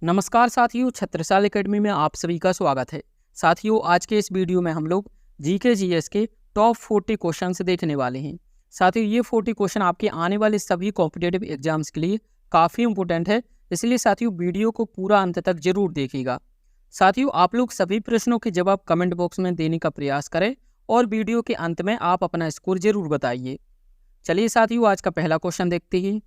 नमस्कार साथियों, छत्रसाल एकेडमी में आप सभी का स्वागत है। साथियों, आज के इस वीडियो में हम लोग जीके जीएस के टॉप 40 क्वेश्चंस देखने वाले हैं। साथियों, ये 40 क्वेश्चन आपके आने वाले सभी कॉम्पिटिटिव एग्जाम्स के लिए काफ़ी इंपॉर्टेंट है, इसलिए साथियों वीडियो को पूरा अंत तक जरूर देखिएगा। साथियों, आप लोग सभी प्रश्नों के जवाब कमेंट बॉक्स में देने का प्रयास करें और वीडियो के अंत में आप अपना स्कोर जरूर बताइए। चलिए साथियों, आज का पहला क्वेश्चन देखते हैं।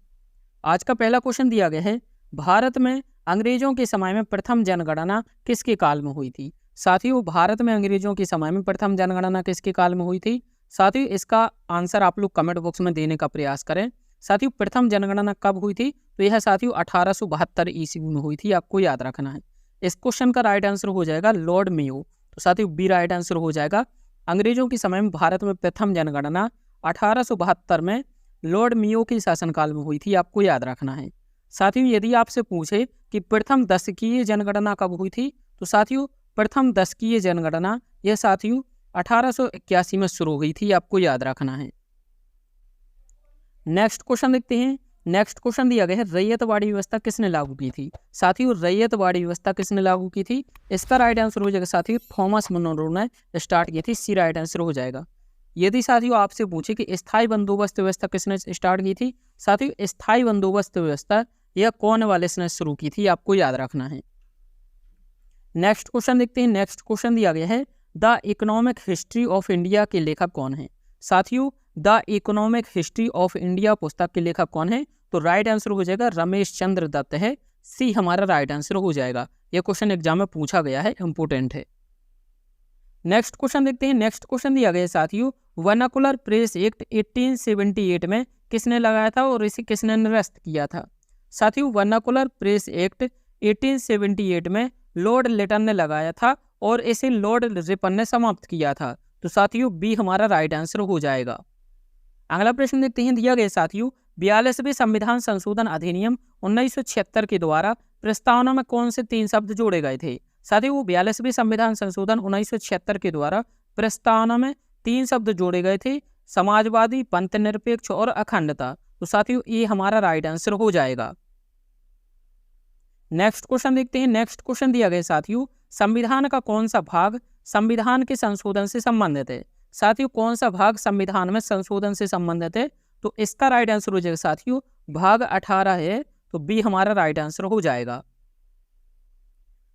आज का पहला क्वेश्चन दिया गया है, भारत में अंग्रेजों के समय में प्रथम जनगणना किसके काल में हुई थी। साथियों, भारत में अंग्रेजों के समय में प्रथम जनगणना किसके काल में हुई थी। साथियों, इसका आंसर आप लोग कमेंट बॉक्स में देने का प्रयास करें। साथियों, प्रथम जनगणना कब हुई थी, तो यह साथियों 1872 ईस्वी में हुई थी, आपको याद रखना है। इस क्वेश्चन का राइट आंसर हो जाएगा लॉर्ड मेयो। तो साथियों बी राइट आंसर हो जाएगा। अंग्रेजों के समय में भारत में प्रथम जनगणना 1872 में लॉर्ड मेयो के शासनकाल में हुई थी, आपको याद रखना है। साथियों, यदि आपसे पूछे कि प्रथम दशकीय जनगणना कब हुई थी, तो साथियों प्रथम दशकीय जनगणना यह साथियों 1881 में शुरू हुई थी, आपको याद रखना है। नेक्स्ट क्वेश्चन देखते हैं। नेक्स्ट क्वेश्चन दिया गया है, रैयतवाड़ी व्यवस्था किसने लागू की थी। साथियों, रैयतवाड़ी व्यवस्था किसने लागू की थी, इसका राइट आंसर हो जाएगा साथियों थॉमस मनरो ने स्टार्ट की थी, सी राइट आंसर हो जाएगा। यदि साथियों आपसे पूछे कि स्थायी बंदोबस्त व्यवस्था किसने स्टार्ट की थी, साथियों स्थायी बंदोबस्त व्यवस्था यह कॉर्नवालिस ने शुरू की थी, आपको याद रखना है। नेक्स्ट क्वेश्चन देखते हैं। नेक्स्ट क्वेश्चन दिया गया है, the economic history of India के लेखक कौन है। साथियों, the economic history of India पुस्तक के लेखक कौन है, तो राइट आंसर हो जाएगा रमेश चंद्र दत्त है, सी हमारा राइट आंसर हो जाएगा। यह क्वेश्चन एग्जाम में पूछा गया है, इंपोर्टेंट है। नेक्स्ट क्वेश्चन देखते हैं। नेक्स्ट क्वेश्चन दिया गया है साथियों, वर्नाकुलर प्रेस एक्ट 1878 में किसने लगाया था और इसे किसने निरस्त किया था। साथियों, वर्नाकुलर प्रेस एक्ट 1878 में लॉर्ड लिटन ने लगाया था और इसे लॉर्ड रिपन ने समाप्त किया था, तो साथियों बी हमारा राइट आंसर हो जाएगा। अगला प्रश्न देखते हैं। दिया गया साथियों, 42वें संविधान संशोधन अधिनियम 1976 के द्वारा प्रस्तावना में कौन से 3 शब्द जोड़े गए थे। साथियों, वो 42वें संविधान संशोधन 1976 के द्वारा प्रस्तावना में 3 शब्द जोड़े गए थे, समाजवादी, पंथ निरपेक्ष और अखंडता, तो साथियों ये हमारा राइट आंसर हो जाएगा। नेक्स्ट क्वेश्चन देखते हैं। नेक्स्ट क्वेश्चन दिया गया साथियों, संविधान का कौन सा भाग संविधान के संशोधन से संबंधित है। साथियों, कौन सा भाग संविधान में संशोधन से संबंधित है, तो इसका राइट आंसर हो जाएगा साथियों भाग 18 है, तो बी हमारा राइट आंसर हो जाएगा।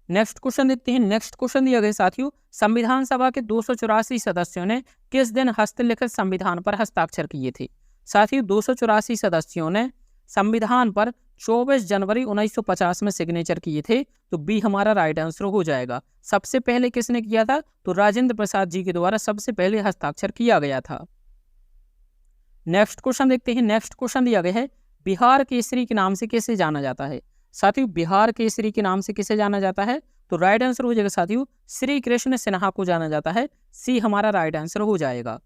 नेक्स्ट क्वेश्चन देखते हैं। नेक्स्ट क्वेश्चन दिया गया साथियों, संविधान सभा के 284 सदस्यों ने किस दिन हस्तलिखित संविधान पर हस्ताक्षर किए थे। साथियों, 284 सदस्यों ने संविधान पर 24 जनवरी 1950 में सिग्नेचर किए थे, तो बी हमारा राइट आंसर हो जाएगा। सबसे पहले किसने किया था, तो राजेंद्र प्रसाद जी के द्वारा सबसे पहले हस्ताक्षर किया गया था। नेक्स्ट क्वेश्चन देखते हैं। नेक्स्ट क्वेश्चन दिया गया है, बिहार केसरी के नाम से किसे जाना जाता है। साथियों, बिहार केसरी के नाम से किसे जाना जाता है, तो राइट आंसर हो जाएगा साथियों श्री कृष्ण सिन्हा को जाना जाता है, सी हमारा राइट आंसर हो जाएगा।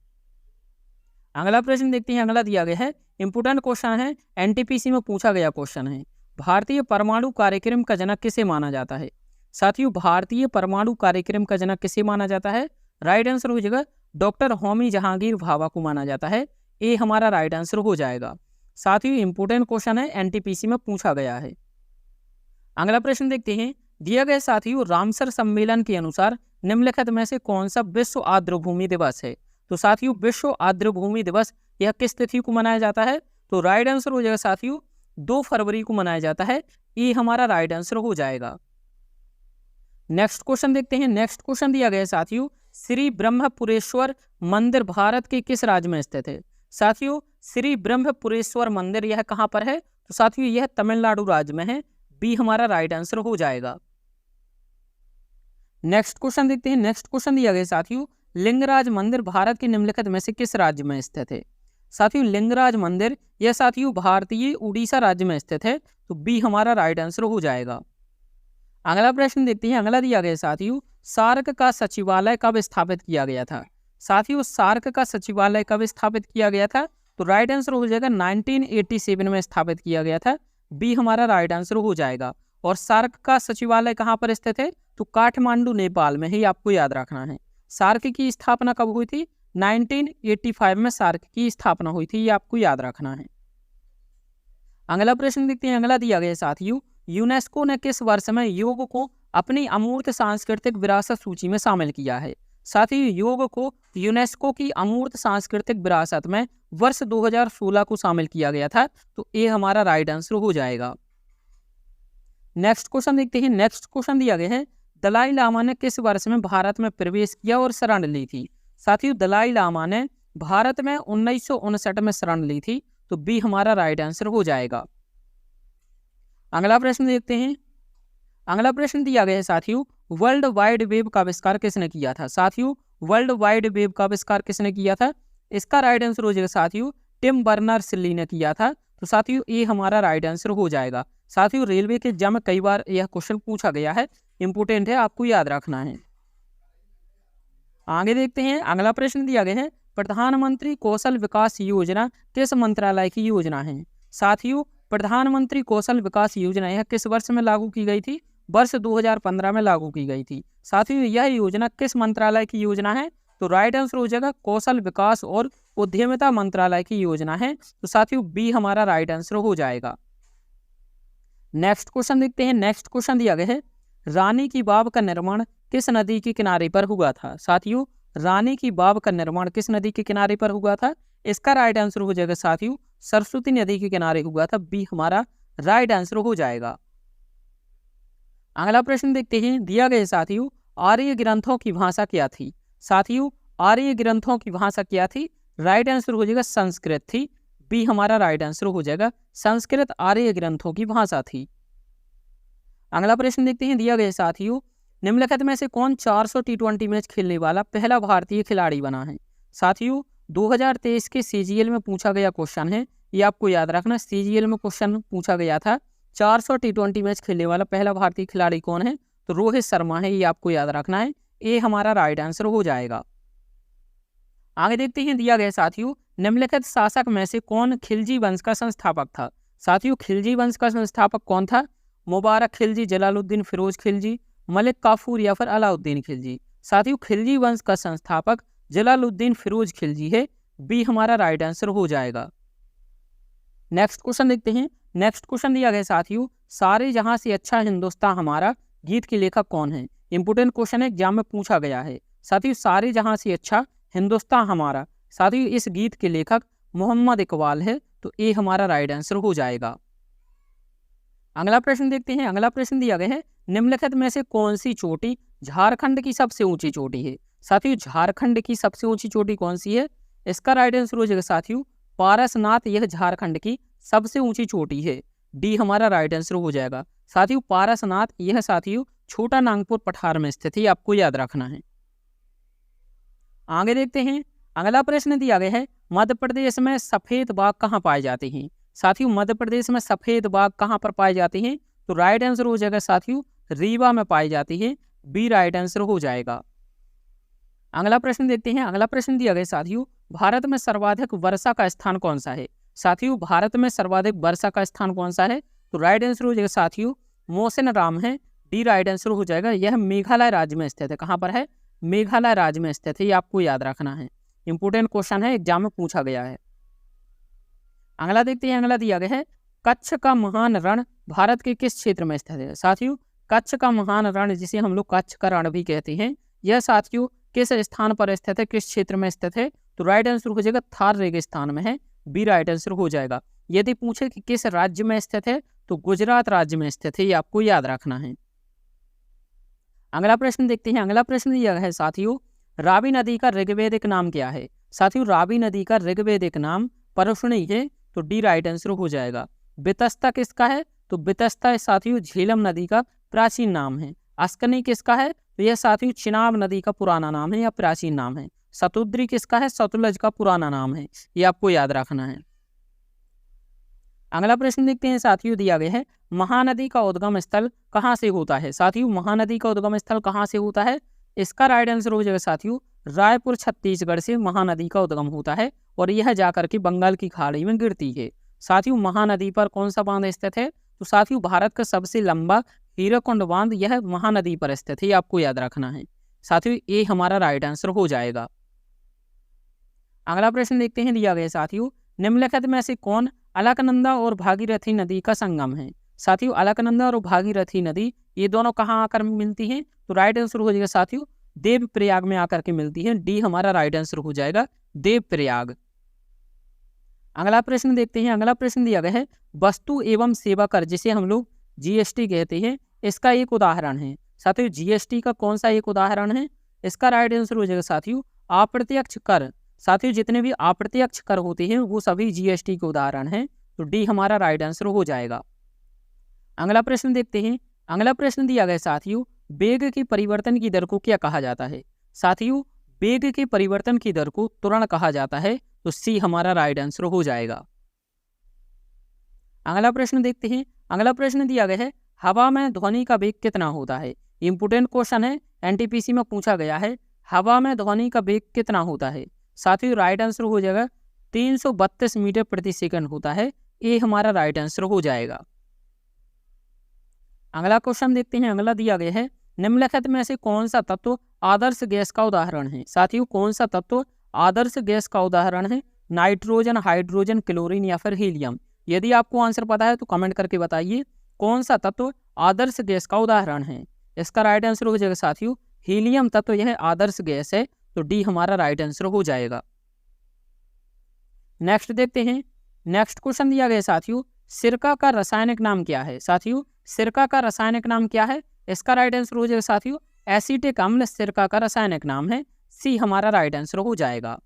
अगला प्रश्न देखते हैं। अगला दिया गया है, इंपोर्टेंट क्वेश्चन है, एनटीपीसी में पूछा गया क्वेश्चन है, भारतीय परमाणु कार्यक्रम का जनक किसे माना जाता है। साथियों, भारतीय परमाणु कार्यक्रम का जनक किसे माना जाता है, राइट आंसर हो जाएगा डॉक्टर होमी जहांगीर भाभा को माना जाता है, ए हमारा राइट आंसर हो जाएगा। साथियों, इंपोर्टेंट क्वेश्चन है, एनटीपीसी में पूछा गया है। अगला प्रश्न देखते हैं। दिया गया साथियों, रामसर सम्मेलन के अनुसार निम्नलिखित में से कौन सा विश्व आर्द्रभूमि दिवस है। तो साथियों, विश्व आर्द्रभूमि दिवस यह किस तिथि को मनाया जाता है, तो राइट आंसर हो जाएगा साथियों 2 फरवरी को मनाया जाता है, ये हमारा राइट आंसर हो जाएगा। नेक्स्ट क्वेश्चन देखते हैं। नेक्स्ट क्वेश्चन दिया गया साथियों, श्री ब्रह्मपुरेश्वर मंदिर भारत के किस राज्य में स्थित है। साथियों, श्री ब्रह्मपुरेश्वर मंदिर यह कहाँ पर है, तो साथियों यह तमिलनाडु राज्य में है, बी हमारा राइट आंसर हो जाएगा। नेक्स्ट क्वेश्चन देखते हैं। नेक्स्ट क्वेश्चन दिया गया साथियों, लिंगराज मंदिर भारत के निम्नलिखित में से किस राज्य में स्थित है। साथियों, लिंगराज मंदिर यह साथियों भारतीय उड़ीसा राज्य में स्थित है, तो बी हमारा राइट आंसर हो जाएगा। अगला प्रश्न देखते हैं। अगला दिया गया साथियों, सार्क का सचिवालय कब स्थापित किया गया था। साथियों, सार्क का सचिवालय कब स्थापित किया गया था, तो राइट आंसर हो जाएगा 1987 में स्थापित किया गया था, बी हमारा राइट आंसर हो जाएगा। और सार्क का सचिवालय कहाँ पर स्थित है, तो काठमांडू नेपाल में ही, आपको याद रखना है। सार्क की स्थापना कब हुई थी, 1985 में सार्क की स्थापना हुई थी, ये आपको याद रखना है। अगला प्रश्न देखते हैं। अगला दिया गया साथियों, यूनेस्को ने किस वर्ष में योग को अपनी अमूर्त सांस्कृतिक विरासत सूची में शामिल किया है? साथ ही योग को यूनेस्को की अमूर्त सांस्कृतिक विरासत में वर्ष 2016 को शामिल किया गया था, तो ये हमारा राइट आंसर हो जाएगा। नेक्स्ट क्वेश्चन देखते हैं। नेक्स्ट क्वेश्चन दिया गया है, दलाई लामा ने किस वर्ष में भारत में प्रवेश किया और शरण ली थी? साथियों, दलाई लामा ने भारत में 1959 में शरण ली थी, तो बी हमारा राइट आंसर हो जाएगा। अगला प्रश्न देखते हैं। अगला प्रश्न दिया गया है साथियों, वर्ल्ड वाइड वेब का आविष्कार किसने किया था? साथियों, वर्ल्ड वाइड वेब का आविष्कार किसने किया था? इसका राइट आंसर हो जाएगा साथियों, टिम बर्नर्स-ली ने किया था, तो साथियों ये हमारा राइट आंसर हो जाएगा। साथियों, रेलवे के एग्जाम में कई बार यह क्वेश्चन पूछा गया है, इंपोर्टेंट है, आपको याद रखना है। आगे देखते हैं। अगला प्रश्न दिया गया है, प्रधानमंत्री कौशल विकास योजना किस मंत्रालय की योजना है? साथियों, प्रधानमंत्री कौशल विकास योजना यह किस वर्ष में लागू की गई थी? वर्ष 2015 में लागू की गई थी। साथियों, यह योजना किस मंत्रालय की योजना है? तो राइट आंसर हो जाएगा कौशल विकास और उद्यमिता मंत्रालय की योजना है, तो साथियों बी हमारा राइट आंसर हो जाएगा। नेक्स्ट क्वेश्चन देखते हैं। नेक्स्ट क्वेश्चन दिया गया है, रानी की बाव का निर्माण किस नदी के किनारे पर हुआ था? साथियों, रानी की बाव का निर्माण किस नदी के किनारे पर हुआ था? इसका राइट आंसर हो जाएगा साथियों, सरस्वती नदी के किनारे हुआ था, बी हमारा राइट आंसर हो जाएगा। अगला प्रश्न देखते हैं। दिया गया साथियों, आर्य ग्रंथों की भाषा क्या थी? साथियों, आर्य ग्रंथों की भाषा क्या थी? राइट आंसर हो जाएगा संस्कृत थी, बी हमारा राइट आंसर हो जाएगा, संस्कृत आर्य ग्रंथों की भाषा थी। अगला प्रश्न देखते हैं। दिया गया साथियों, निम्नलिखित में से कौन 400 T20 मैच खेलने वाला पहला भारतीय खिलाड़ी बना है? साथियों, 2023 के CGL में पूछा गया क्वेश्चन है, ये आपको याद रखना। CGL में क्वेश्चन पूछा गया था, 400 T20 मैच खेलने वाला पहला भारतीय खिलाड़ी कौन है? तो रोहित शर्मा है, ये आपको याद रखना है, ये हमारा राइट आंसर हो जाएगा। आगे देखते हैं। दिया गया साथियों, निम्नलिखित शासक में से कौन खिलजी वंश का संस्थापक था? साथियों, खिलजी वंश का संस्थापक कौन था? मुबारक खिलजी, जलालुद्दीन फिरोज खिलजी, मलिक काफूर या फिर अलाउद्दीन खिलजी? साथियों, खिलजी वंश का संस्थापक जलालुद्दीन फिरोज खिलजी है, बी हमारा राइट आंसर हो जाएगा। नेक्स्ट क्वेश्चन देखते हैं। नेक्स्ट क्वेश्चन दिया गया साथियों, सारे जहां से अच्छा हिंदुस्तान हमारा गीत के लेखक कौन है? इंपोर्टेंट क्वेश्चन है, एग्जाम में पूछा गया है। साथियों, सारे जहां से अच्छा हिंदुस्तान हमारा, साथियों इस गीत के लेखक मोहम्मद इकबाल है, तो ये हमारा राइट आंसर हो जाएगा। अगला प्रश्न देखते हैं। अगला प्रश्न दिया गया है, निम्नलिखित में से कौन सी चोटी झारखंड की सबसे ऊंची चोटी है? साथियों, झारखंड की सबसे ऊंची चोटी कौन सी है? इसका राइट आंसर हो जाएगा साथियों, पारसनाथ, यह झारखंड की सबसे ऊंची चोटी है, डी हमारा राइट आंसर हो जाएगा। साथियों, पारसनाथ यह साथियों छोटा नागपुर पठार में स्थित है, आपको याद रखना है। आगे देखते हैं। अगला प्रश्न दिया गया है, मध्य प्रदेश में सफेद बाघ कहाँ पाए जाते हैं? साथियों, मध्य प्रदेश में सफेद बाघ कहाँ पर पाए जाते हैं? तो राइट आंसर हो जाएगा साथियों, रीवा में पाई जाती है, बी राइट आंसर हो जाएगा। अगला प्रश्न देखते हैं। अगला प्रश्न दिया गया साथियों, भारत में सर्वाधिक वर्षा का स्थान कौन सा है? साथियों, भारत में सर्वाधिक वर्षा का स्थान कौन सा है? तो राइट आंसर हो जाएगा साथियों, मौसिनराम है, डी राइट आंसर हो जाएगा। यह मेघालय राज्य में स्थित है। कहाँ पर है? मेघालय राज्य में स्थित है, ये आपको याद रखना है, इंपोर्टेंट क्वेश्चन है, एग्जाम में पूछा गया है। अगला देखते हैं। अगला दिया गया है, कच्छ का महान रण भारत के किस क्षेत्र में स्थित है? साथियों, कच्छ का महान रण, जिसे हम लोग कच्छ का रण भी कहते हैं, यह साथियों किस स्थान पर स्थित है, किस क्षेत्र में स्थित है? तो राइट आंसर हो जाएगा थार रेगिस्तान में है, बी राइट आंसर हो जाएगा। यदि पूछे कि किस राज्य में स्थित है, तो गुजरात राज्य में स्थित है, ये आपको याद रखना है। अगला प्रश्न देखते हैं। अगला प्रश्न यह है साथियों, रावी नदी का ऋग्वेदिक नाम क्या है? साथियों, रावी नदी का ऋग्वेदिक नाम परुष्णी है, तो डी राइट आंसर हो जाएगा। बितस्ता किसका है? तो बितस्ता साथियों झेलम नदी का प्राचीन नाम है। अस्कनी किसका है? तो यह साथियों चिनाब नदी का पुराना नाम है या प्राचीन नाम है। सतुद्री किसका है? सतलज का पुराना नाम है, ये आपको याद रखना है। अगला प्रश्न देखते हैं साथियों, दिया गया है, महानदी का उद्गम स्थल कहाँ से होता है? साथियों, महानदी का उद्गम स्थल कहाँ से होता है? इसका राइट आंसर हो जाएगा साथियों, रायपुर छत्तीसगढ़ से महानदी का उद्गम होता है और यह जाकर के बंगाल की खाड़ी में गिरती है। साथियों, महानदी पर कौन सा बांध स्थित है? तो साथियों, भारत का सबसे लंबा हीराकुंड बांध यह महानदी पर स्थित है, ये आपको याद रखना है। साथियों, ये हमारा राइट आंसर हो जाएगा। अगला प्रश्न देखते हैं। दिया गया साथियों, निम्नलिखित में से कौन अलकनंदा और भागीरथी नदी का संगम है? साथियों अलकनंदा और भागीरथी नदी ये दोनों कहाँ आकर मिलती हैं? तो राइट आंसर हो जाएगा साथियों देवप्रयाग में आकर के मिलती है। डी हमारा राइट आंसर हो जाएगा देवप्रयाग। अगला प्रश्न देखते हैं। अगला प्रश्न दिया गया है वस्तु एवं सेवा कर जिसे हम लोग जीएसटी कहते हैं, इसका एक उदाहरण है। साथियों जीएसटी का कौन सा एक उदाहरण है? इसका राइट आंसर हो जाएगा साथियों अप्रत्यक्ष कर। साथियों जितने भी अप्रत्यक्ष कर होते हैं वो सभी जीएसटी के उदाहरण हैं, तो डी हमारा राइट आंसर हो जाएगा। अगला प्रश्न देखते हैं। अगला प्रश्न दिया गया साथियों वेग के परिवर्तन की दर को क्या कहा जाता है? साथियों वेग के परिवर्तन की दर को त्वरण कहा जाता है, तो सी हमारा राइट आंसर हो जाएगा। अगला प्रश्न देखते हैं। अगला प्रश्न दिया गया है हवा में ध्वनि का वेग कितना होता है? इंपोर्टेंट क्वेश्चन है, एनटीपीसी में पूछा गया है हवा में ध्वनि का वेग कितना होता है? साथियों राइट आंसर हो जाएगा 332 मीटर प्रति सेकंड होता है, ये हमारा राइट आंसर हो जाएगा। अगला क्वेश्चन देखते हैं। अगला दिया गया है निम्नलिखित में से कौन सा तत्व आदर्श गैस का उदाहरण है? साथियों कौन सा तत्व आदर्श गैस का उदाहरण है? नाइट्रोजन, हाइड्रोजन, क्लोरीन या फिर हीलियम? यदि आपको आंसर पता है तो कमेंट करके बताइए कौन सा तत्व आदर्श गैस का उदाहरण है। इसका राइट आंसर हो जाएगा साथियों हीलियम तत्व यह आदर्श गैस है, तो डी हमारा राइट आंसर हो जाएगा। नेक्स्ट देखते हैं। नेक्स्ट क्वेश्चन दिया गया साथियों सिरका का रासायनिक नाम क्या है? साथियों सिरका का रासायनिक नाम क्या है? इसका राइट आंसर हो जाएगा साथियों एसिटिक अम्ल सिरका का रासायनिक नाम है, सी हमारा राइट आंसर हो जाएगा।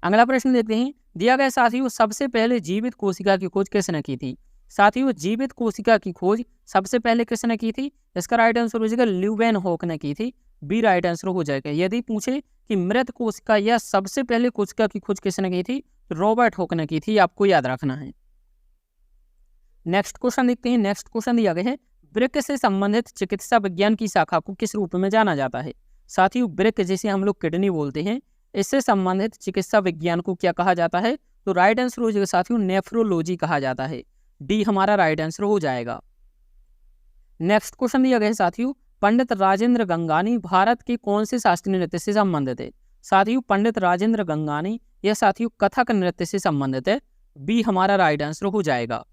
अगला प्रश्न देखते हैं। दिया गया साथियों सबसे पहले जीवित कोशिका की खोज किसने की थी? साथियों जीवित कोशिका की खोज सबसे पहले किसने की थी? इसका राइट आंसर हो जाएगा ल्यूवेनहॉक ने की थी, बी राइट आंसर हो जाएगा। यदि पूछे कि मृत कोशिका या सबसे पहले कोशिका की खोज किसने की थी, तो रॉबर्ट हॉक ने की थी, आपको याद रखना है। नेक्स्ट क्वेश्चन देखते हैं। नेक्स्ट क्वेश्चन दिया गया है वृक्क से संबंधित चिकित्सा विज्ञान की शाखा को किस रूप में जाना जाता है? साथियों वृक्क जिसे हम लोग किडनी बोलते हैं, इससे संबंधित चिकित्सा विज्ञान को क्या कहा जाता है? तो राइट आंसर हो जाएगा साथियों नेफ्रोलॉजी कहा जाता है, डी हमारा राइट आंसर हो जाएगा। नेक्स्ट क्वेश्चन दिया गया है साथियों पंडित राजेंद्र गंगानी भारत के कौन से शास्त्रीय नृत्य से संबंधित है? साथियों पंडित राजेंद्र गंगानी यह साथियों कथक नृत्य से संबंधित है, बी हमारा राइट आंसर हो जाएगा।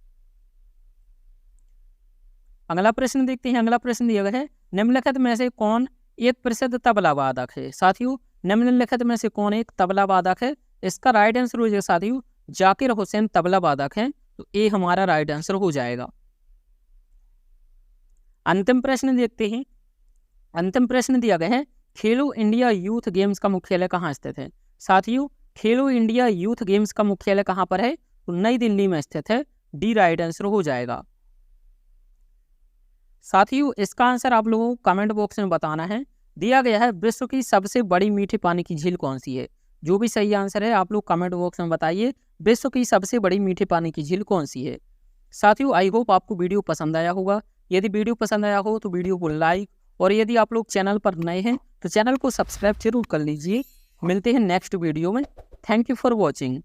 अगला प्रश्न देखते हैं। अगला प्रश्न दिया गया है निम्नलिखित में से कौन एक प्रसिद्ध तबला वादक है? साथियों निम्नलिखित में से कौन एक तबला वादक है? इसका राइट आंसर हो जाएगा साथियों जाकिर हुसैन तबला वादक है, तो ए हमारा राइट आंसर हो जाएगा। अंतिम प्रश्न देखते हैं। अंतिम प्रश्न दिया गया है खेलो इंडिया यूथ गेम्स का मुख्यालय कहाँ स्थित है? साथियों खेलो इंडिया यूथ गेम्स का मुख्यालय कहाँ पर है? तो नई दिल्ली में स्थित है, डी राइट आंसर हो जाएगा। साथियों इसका आंसर आप लोगों को कमेंट बॉक्स में बताना है। दिया गया है विश्व की सबसे बड़ी मीठे पानी की झील कौन सी है? जो भी सही आंसर है आप लोग कमेंट बॉक्स में बताइए विश्व की सबसे बड़ी मीठे पानी की झील कौन सी है। साथियों आई होप आपको वीडियो पसंद आया होगा। यदि वीडियो पसंद आया हो तो वीडियो को लाइक, और यदि आप लोग चैनल पर नए हैं तो चैनल को सब्सक्राइब जरूर कर लीजिए। मिलते हैं नेक्स्ट वीडियो में। Thank you for watching.